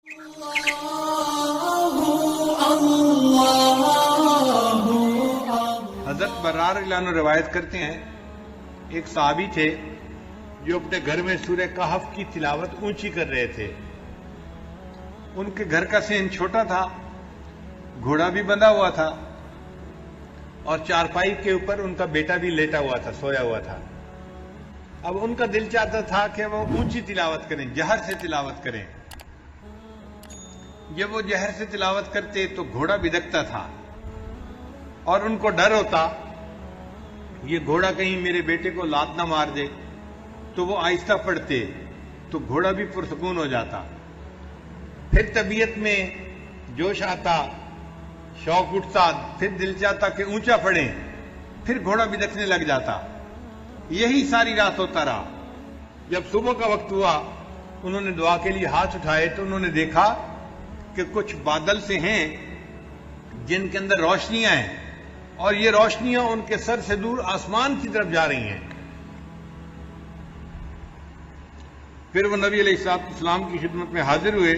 حضرت برار رضی اللہ عنہ روایت کرتے ہیں، ایک صحابی تھے جو اپنے گھر میں سورہ کہف کی تلاوت اونچی کر رہے تھے۔ ان کے گھر کا صحن چھوٹا تھا، گھوڑا بھی بندھا ہوا تھا اور چارپائی کے اوپر ان کا بیٹا بھی لیٹا ہوا تھا، سویا ہوا تھا۔ اب ان کا دل چاہتا تھا کہ وہ اونچی تلاوت کریں، جہر سے تلاوت کریں۔ جب وہ جہر سے تلاوت کرتے تو گھوڑا بدکتا تھا اور ان کو ڈر ہوتا یہ گھوڑا کہیں میرے بیٹے کو لات نہ مار دے، تو وہ آہستہ پڑھتے تو گھوڑا بھی پرسکون ہو جاتا۔ پھر طبیعت میں جوش آتا، شوق اٹھتا، پھر دل چاہتا کہ اونچا پڑھیں، پھر گھوڑا بدکنے لگ جاتا۔ یہی ساری رات ہوتا رہا۔ جب صبح کا وقت ہوا، انہوں نے دعا کے لیے ہاتھ اٹھائے تو انہوں نے دیکھا کہ کچھ بادل سے ہیں جن کے اندر روشنیاں ہیں، اور یہ روشنیاں ان کے سر سے دور آسمان کی طرف جا رہی ہیں۔ پھر وہ نبی علیہ السلام کی خدمت میں حاضر ہوئے،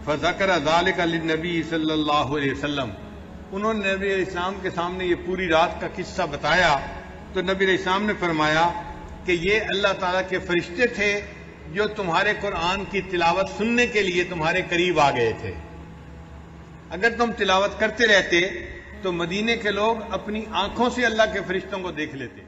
فذکر ذلک للنبی صلی اللہ علیہ وسلم۔ انہوں نے نبی علیہ السلام کے سامنے یہ پوری رات کا قصہ بتایا تو نبی علیہ السلام نے فرمایا کہ یہ اللہ تعالیٰ کے فرشتے تھے جو تمہارے قرآن کی تلاوت سننے کے لیے تمہارے قریب آ گئے تھے۔ اگر تم تلاوت کرتے رہتے تو مدینے کے لوگ اپنی آنکھوں سے اللہ کے فرشتوں کو دیکھ لیتے۔